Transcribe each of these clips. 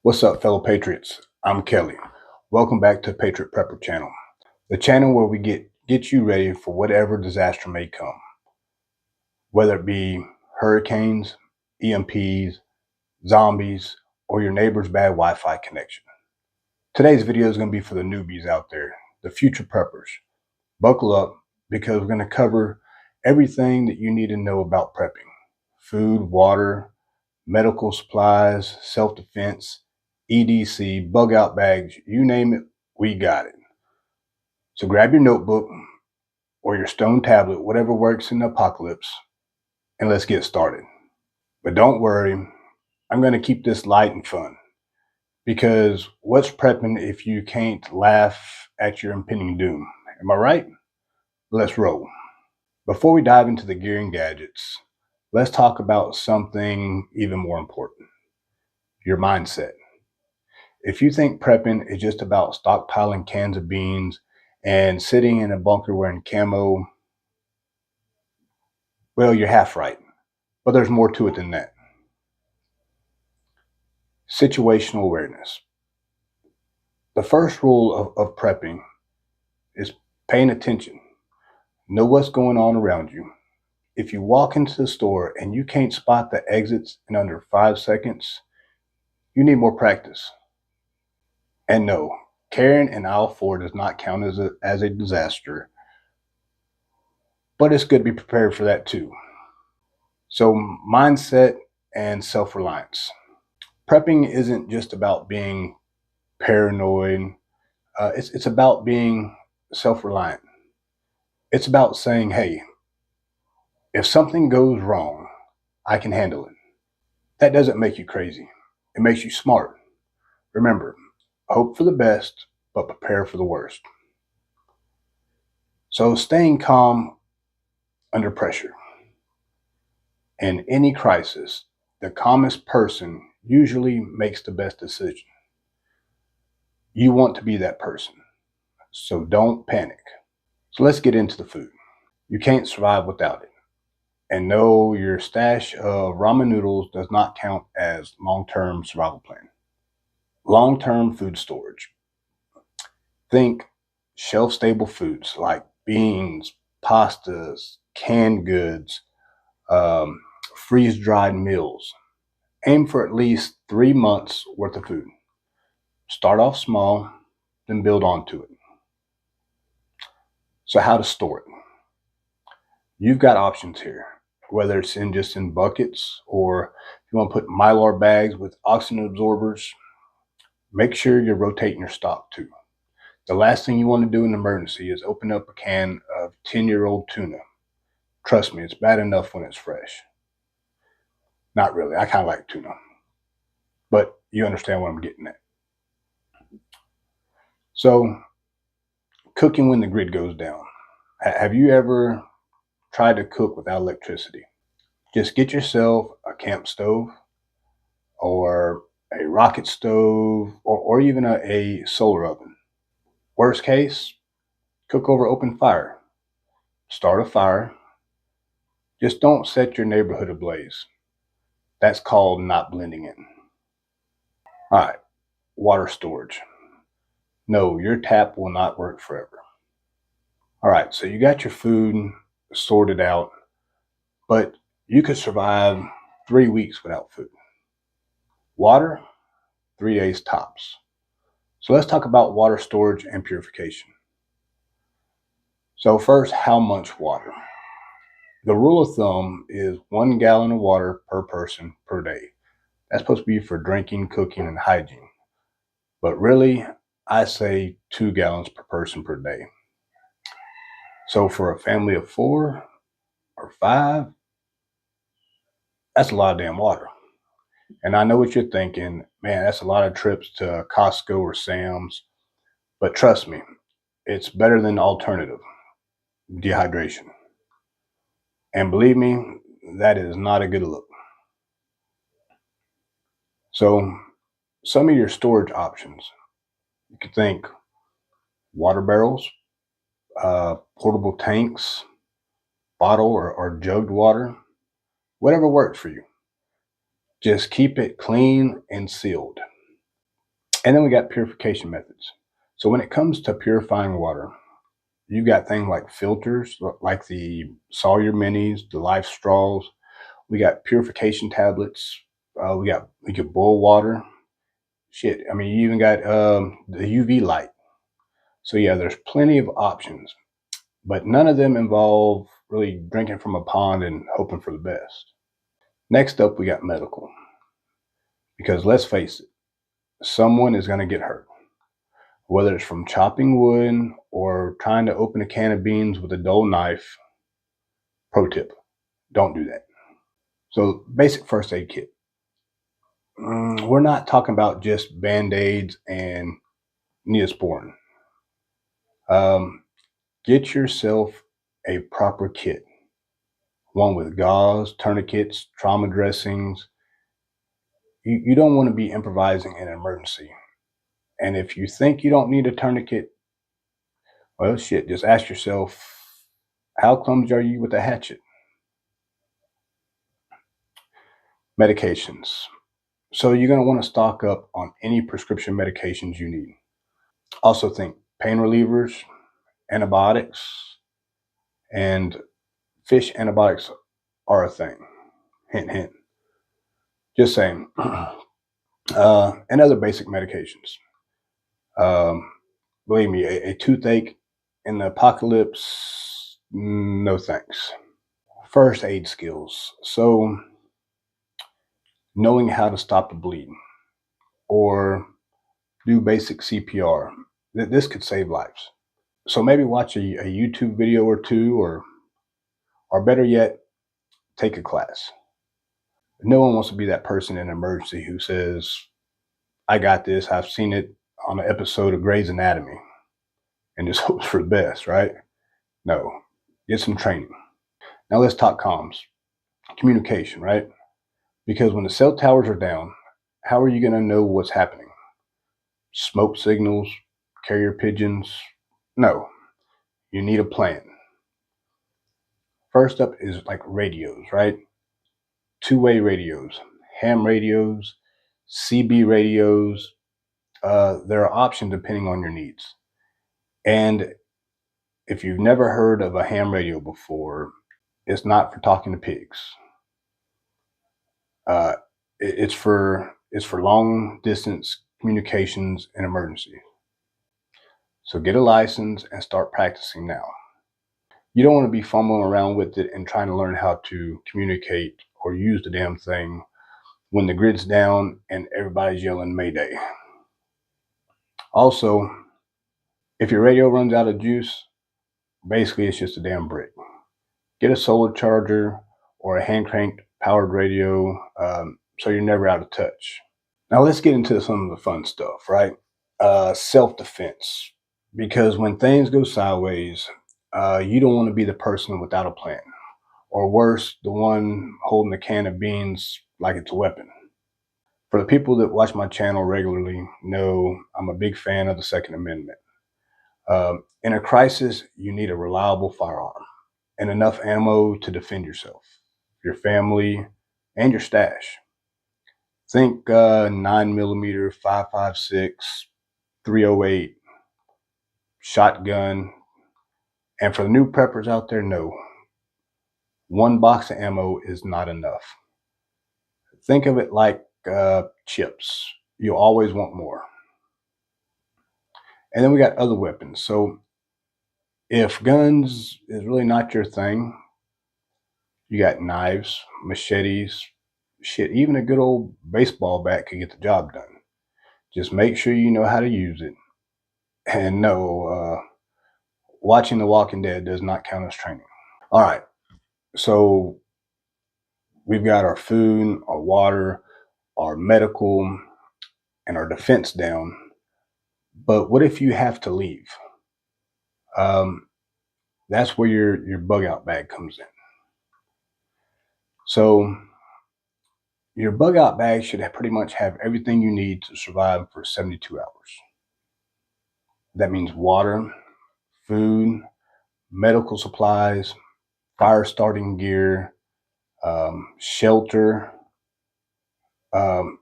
What's up, fellow patriots? I'm Kelly. Welcome back to Patriot Prepper channel, the channel where we get you ready for whatever disaster may come, whether it be hurricanes, EMPs, zombies, or your neighbor's bad Wi-Fi connection. Today's video is going to be for the newbies out there, the future preppers. Buckle up because we're going to cover everything that you need to know about prepping: food, water, medical supplies, self-defense, EDC, bug out bags, you name it, we got it. So grab your notebook or your stone tablet, whatever works in the apocalypse, and let's get started. But don't worry, I'm going to keep this light and fun, because what's prepping if you can't laugh at your impending doom? Am I right? Let's roll. Before we dive into the gear and gadgets, let's talk about something even more important: your mindset. If you think prepping is just about stockpiling cans of beans and sitting in a bunker wearing camo, well, you're half right. But there's more to it than that. Situational awareness. The first rule of prepping is paying attention. Know what's going on around you. If you walk into the store and you can't spot the exits in under 5 seconds, you need more practice. And no, carrying an aisle 4 does not count as a disaster, but it's good to be prepared for that too. So mindset and self-reliance. Prepping isn't just about being paranoid. It's about being self-reliant. It's about saying, hey, if something goes wrong, I can handle it. That doesn't make you crazy. It makes you smart. Remember, hope for the best, but prepare for the worst. So staying calm under pressure. In any crisis, the calmest person usually makes the best decision. You want to be that person, so don't panic. So let's get into the food. You can't survive without it. And no, your stash of ramen noodles does not count as long-term survival plan. Long-term food storage. Think shelf-stable foods like beans, pastas, canned goods, freeze-dried meals. Aim for at least 3 months worth of food. Start off small, then build onto it. So how to store it? You've got options here, whether it's just in buckets, or if you want to put Mylar bags with oxygen absorbers. Make sure you're rotating your stock too. The last thing you want to do in an emergency is open up a can of 10-year-old tuna. Trust me, it's bad enough when it's fresh. Not really, I kind of like tuna, but you understand what I'm getting at. So, cooking when the grid goes down. Have you ever tried to cook without electricity? Just get yourself a camp stove or a rocket stove, or even a solar oven. Worst case, cook over open fire. Start a fire. Just don't set your neighborhood ablaze. That's called not blending in. All right, water storage. No, your tap will not work forever. All right, so you got your food sorted out, but you could survive 3 weeks without food. Water, 3 days tops. So let's talk about water storage and purification. So first, how much water? The rule of thumb is 1 gallon of water per person per day. That's supposed to be for drinking, cooking, and hygiene. But really, I say 2 gallons per person per day. So for a family of 4 or 5, that's a lot of damn water. And I know what you're thinking, man, that's a lot of trips to Costco or Sam's. But trust me, it's better than the alternative, dehydration. And believe me, that is not a good look. So some of your storage options, you could think water barrels, portable tanks, bottle or jugged water, whatever works for you. Just keep it clean and sealed. And then we got purification methods. So when it comes to purifying water, you've got things like filters, like the Sawyer Minis, the Life Straws. We got purification tablets. We could boil water. Shit, I mean, you even got the UV light. So yeah, there's plenty of options, but none of them involve really drinking from a pond and hoping for the best. Next up, we got medical. Because let's face it, someone is going to get hurt. Whether it's from chopping wood or trying to open a can of beans with a dull knife. Pro tip, don't do that. So basic first aid kit. We're not talking about just Band-Aids and Neosporin. Get yourself a proper kit. One with gauze, tourniquets, trauma dressings. You don't want to be improvising in an emergency. And if you think you don't need a tourniquet, well, shit, just ask yourself, how clumsy are you with a hatchet? Medications. So you're going to want to stock up on any prescription medications you need. Also think pain relievers, antibiotics, and fish antibiotics are a thing. Hint, hint. Just saying. And other basic medications. Believe me, a toothache in the apocalypse, no thanks. First aid skills. So knowing how to stop the bleeding or do basic CPR. This could save lives. So maybe watch a YouTube video or two, or better yet, take a class. No one wants to be that person in an emergency who says, I got this, I've seen it on an episode of Grey's Anatomy, and just hopes for the best, right? No, get some training. Now let's talk comms, communication, right? Because when the cell towers are down, how are you going to know what's happening? Smoke signals, carrier pigeons? No, you need a plan. First up is like radios, right? Two-way radios, ham radios, CB radios. There are options depending on your needs. And if you've never heard of a ham radio before, it's not for talking to pigs. It's for long distance communications and emergency. So get a license and start practicing now. You don't want to be fumbling around with it and trying to learn how to communicate or use the damn thing when the grid's down and everybody's yelling Mayday. Also, if your radio runs out of juice, basically it's just a damn brick. Get a solar charger or a hand cranked powered radio, so you're never out of touch. Now let's get into some of the fun stuff, right? Self-defense. Because when things go sideways, you don't want to be the person without a plan. Or worse, the one holding a can of beans like it's a weapon. For the people that watch my channel regularly know I'm a big fan of the Second Amendment. In a crisis, you need a reliable firearm and enough ammo to defend yourself, your family, and your stash. Think 9mm, 5.56, 308, shotgun. And for the new preppers out there, no. One box of ammo is not enough. Think of it like chips. You'll always want more. And then we got other weapons. So if guns is really not your thing, you got knives, machetes, shit, even a good old baseball bat can get the job done. Just make sure you know how to use it. And no, watching The Walking Dead does not count as training. All right, so we've got our food, our water, our medical, and our defense down. But what if you have to leave? That's where your bug out bag comes in. So your bug out bag should pretty much have everything you need to survive for 72 hours. That means water, food, medical supplies, fire starting gear, shelter. Another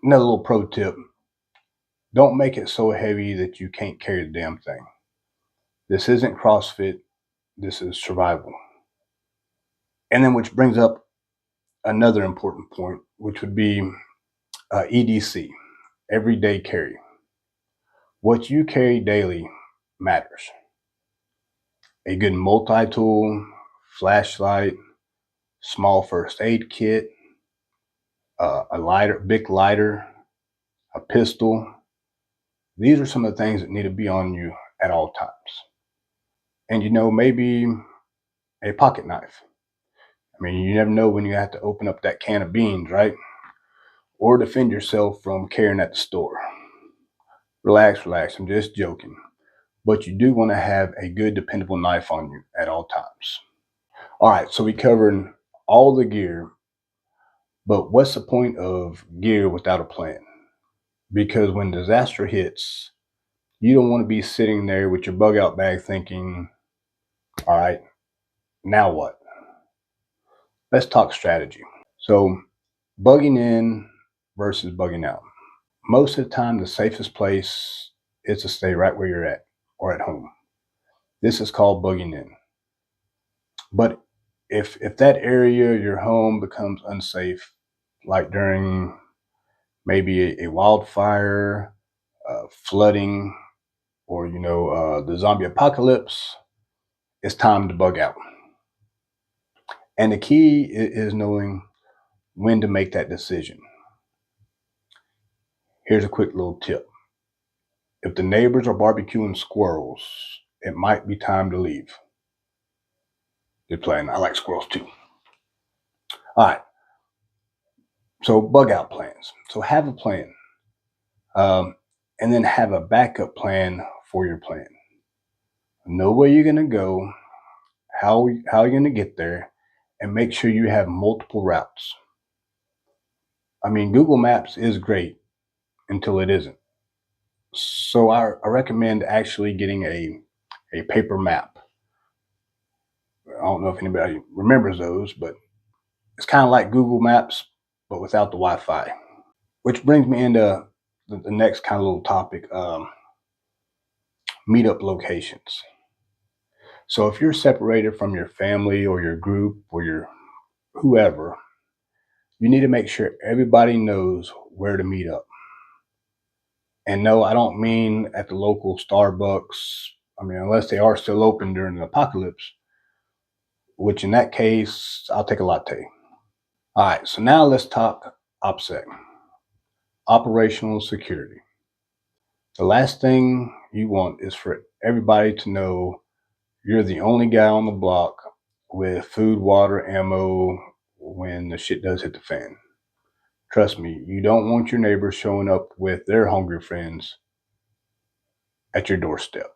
little pro tip, Don't make it so heavy that you can't carry the damn thing. This isn't CrossFit. This is survival. And then which brings up another important point, which would be EDC, everyday carry. What you carry daily matters. A good multi-tool, flashlight, small first aid kit, a lighter, big lighter, a pistol. These are some of the things that need to be on you at all times. And maybe a pocket knife. I mean, you never know when you have to open up that can of beans, right? Or defend yourself from carrying at the store. Relax, I'm just joking. But you do want to have a good, dependable knife on you at all times. All right, so we covered all the gear, but what's the point of gear without a plan? Because when disaster hits, you don't want to be sitting there with your bug out bag thinking, all right, now what? Let's talk strategy. So, bugging in versus bugging out. Most of the time, the safest place is to stay right where you're at or at home. This is called bugging in. But if that area, your home, becomes unsafe, like during maybe a wildfire, flooding, or the zombie apocalypse, it's time to bug out. And the key is knowing when to make that decision. Here's a quick little tip. If the neighbors are barbecuing squirrels, it might be time to leave. Good plan. I like squirrels too. All right. So bug out plans. So have a plan. And then have a backup plan for your plan. Know where you're going to go, how you're going to get there, and make sure you have multiple routes. I mean, Google Maps is great until it isn't. So I recommend actually getting a paper map. I don't know if anybody remembers those, but it's kind of like Google Maps, but without the Wi-Fi. Which brings me into the next kind of little topic, meetup locations. So if you're separated from your family or your group or your whoever, you need to make sure everybody knows where to meet up. And no, I don't mean at the local Starbucks. I mean, unless they are still open during the apocalypse, which in that case, I'll take a latte. All right, so now let's talk OPSEC, operational security. The last thing you want is for everybody to know you're the only guy on the block with food, water, ammo when the shit does hit the fan. Trust me, you don't want your neighbors showing up with their hungry friends at your doorstep.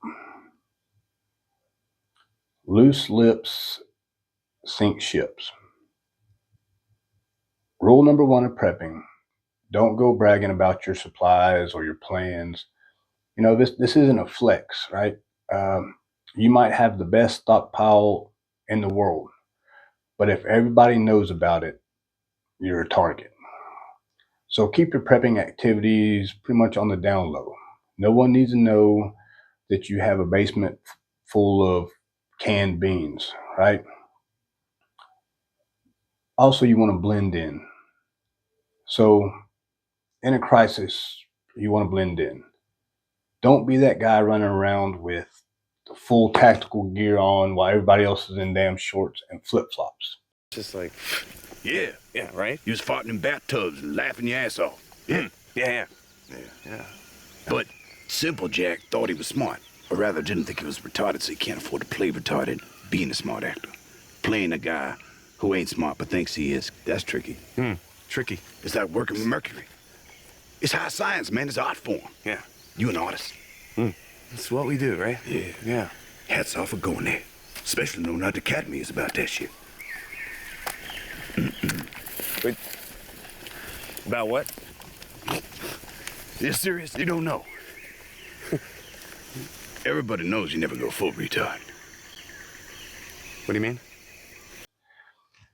Loose lips sink ships. Rule number one of prepping: don't go bragging about your supplies or your plans. This isn't a flex, right? You might have the best stockpile in the world, but if everybody knows about it, you're a target. So keep your prepping activities pretty much on the down low. No one needs to know that you have a basement full of canned beans, right? Also, you want to blend in. So in a crisis, you want to blend in. Don't be that guy running around with the full tactical gear on while everybody else is in damn shorts and flip-flops. Just like, Yeah, right? you was farting in bathtubs and laughing your ass off. Yeah, Yeah. but Simple Jack thought he was smart, or rather didn't think he was retarded, so he can't afford to play retarded, being a smart actor. Playing a guy who ain't smart but thinks he is, that's tricky. Tricky. It's like working with Mercury. It's high science, man. It's art form. Yeah. You an artist. That's what we do, right? Yeah. Yeah. Hats off for going there. Especially knowing how the academy is about that shit. Wait. About what? You're serious? You don't know? Everybody knows you never go full retard. What do you mean?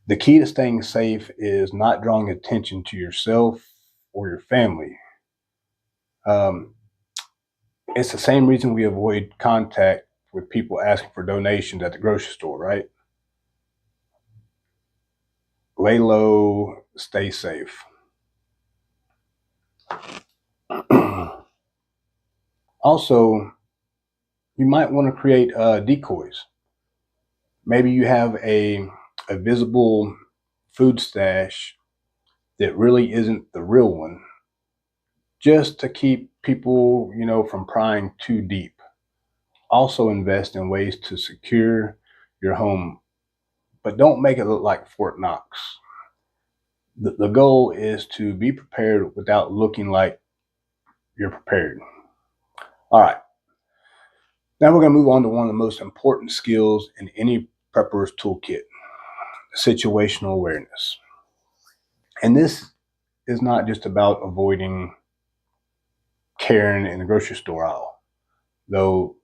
The key to staying safe is not drawing attention to yourself or your family. It's the same reason we avoid contact with people asking for donations at the grocery store, right? Lay low, stay safe. Also, you might want to create decoys. Maybe you have a visible food stash that really isn't the real one, just to keep people, from prying too deep. Also invest in ways to secure your home, but don't make it look like Fort Knox. The goal is to be prepared without looking like you're prepared. All right. Now we're going to move on to one of the most important skills in any prepper's toolkit, situational awareness. And this is not just about avoiding Karen in the grocery store aisle, though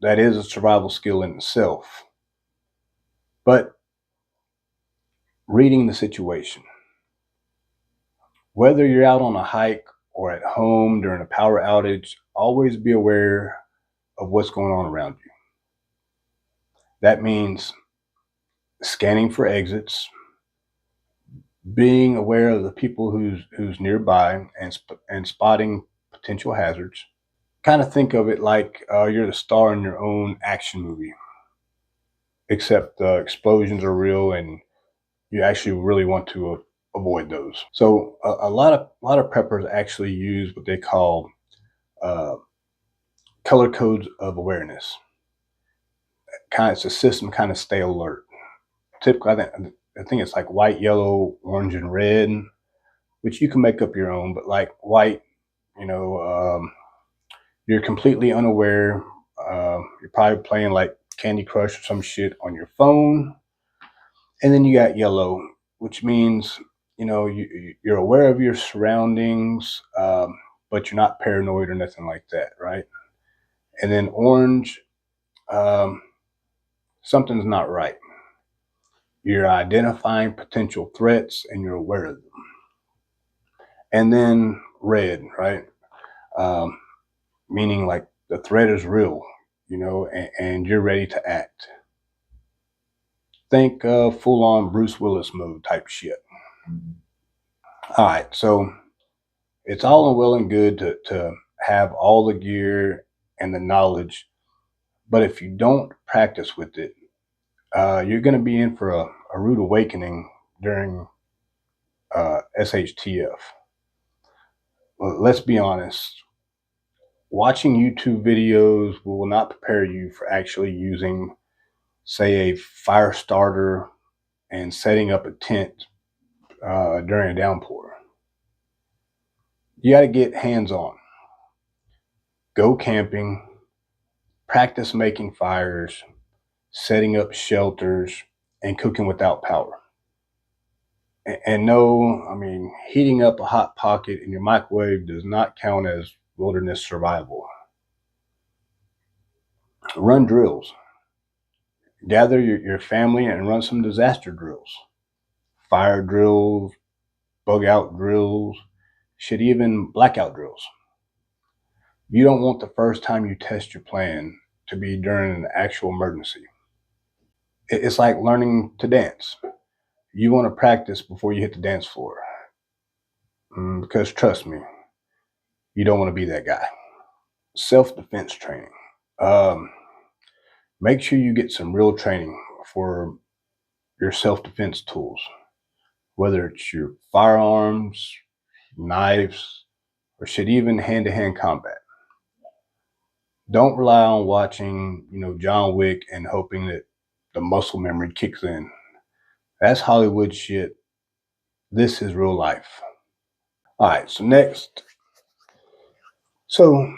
that is a survival skill in itself, but reading the situation. Whether you're out on a hike or at home during a power outage, always be aware of what's going on around you. That means scanning for exits, being aware of the people who's nearby, and spotting potential hazards. Kind of think of it like you're the star in your own action movie, except the explosions are real and you actually really want to avoid those. So a lot of preppers actually use what they call uh, color codes of awareness. It's a system kind of stay alert. Typically, I think it's like white, yellow, orange, and red, which you can make up your own. But like white, you know, you're completely unaware. You're probably playing like Candy Crush or some shit on your phone. And then you got yellow, which means you're aware of your surroundings, but you're not paranoid or nothing like that, right? And then orange, um, something's not right. You're identifying potential threats and you're aware of them. And then red, right? Um, Meaning like the threat is real, and you're ready to act. Think full on Bruce Willis mode type shit. All right, so it's all well and good to have all the gear and the knowledge, but if you don't practice with it, you're going to be in for a rude awakening during SHTF. Well, let's be honest. Watching YouTube videos will not prepare you for actually using, say, a fire starter and setting up a tent during a downpour. You got to get hands-on. Go camping, practice making fires, setting up shelters, and cooking without power. And no, heating up a hot pocket in your microwave does not count as wilderness survival. Run drills. Gather your family and run some disaster drills. Fire drills, bug out drills, shit, even blackout drills. You don't want the first time you test your plan to be during an actual emergency. It's like learning to dance. You want to practice before you hit the dance floor. Because trust me, you don't want to be that guy. Self-defense training. Make sure you get some real training for your self-defense tools, whether it's your firearms, knives, or shit, even hand-to-hand combat. Don't rely on watching, John Wick and hoping that the muscle memory kicks in. That's Hollywood shit. This is real life. All right, so next. So,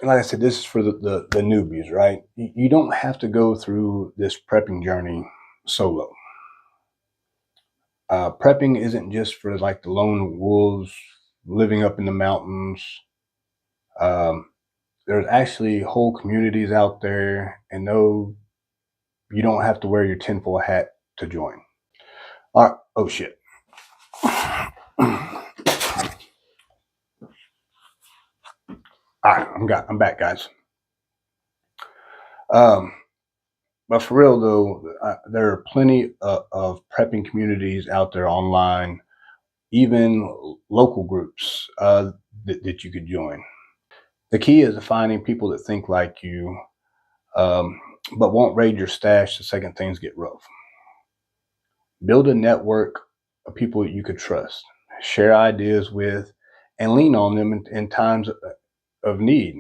like I said, this is for the newbies, right? You don't have to go through this prepping journey solo. Prepping isn't just for like the lone wolves living up in the mountains. There's actually whole communities out there, and no, you don't have to wear your tinfoil hat to join. All right. Oh shit. All All right, I'm back, guys. But for real though, there are plenty of prepping communities out there online, even local groups that you could join. The key is finding people that think like you, um, but won't raid your stash the second things get rough. Build a network of people that you could trust, share ideas with, and lean on them in times of need.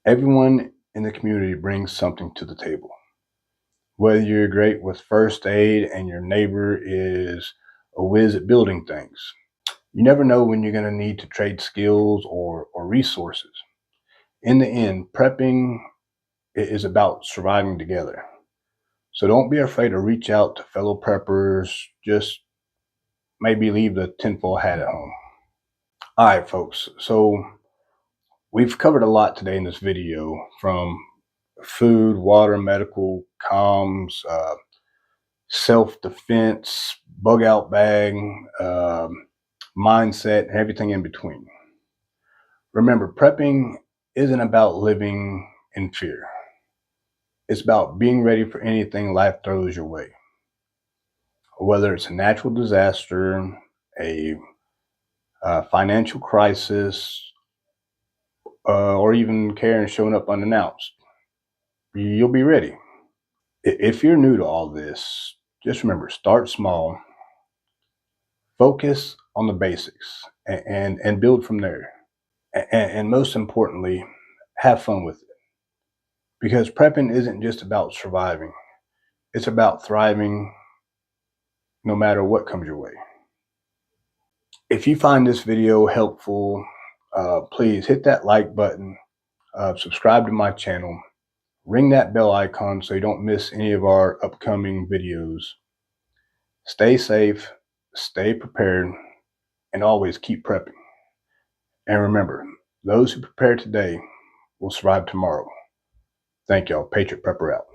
Everyone in the community brings something to the table. Whether you're great with first aid and your neighbor is a whiz at building things, you never know when you're going to need to trade skills or resources. In the end, prepping is about surviving together. So don't be afraid to reach out to fellow preppers. Just maybe leave the tinfoil hat at home. All right, folks. So we've covered a lot today in this video, from food, water, medical, comms, self-defense, bug out bag, mindset, and everything in between. Remember, prepping isn't about living in fear. It's about being ready for anything life throws your way. Whether it's a natural disaster, a financial crisis, or even Karen showing up unannounced, you'll be ready. If you're new to all this, just remember, start small, focus on the basics, and build from there. And most importantly, have fun with it. Because prepping isn't just about surviving, it's about thriving no matter what comes your way. If you find this video helpful, please hit that like button, subscribe to my channel, ring that bell icon so you don't miss any of our upcoming videos. Stay safe, stay prepared, and always keep prepping. And remember, those who prepare today will survive tomorrow. Thank y'all. Patriot Prepper out.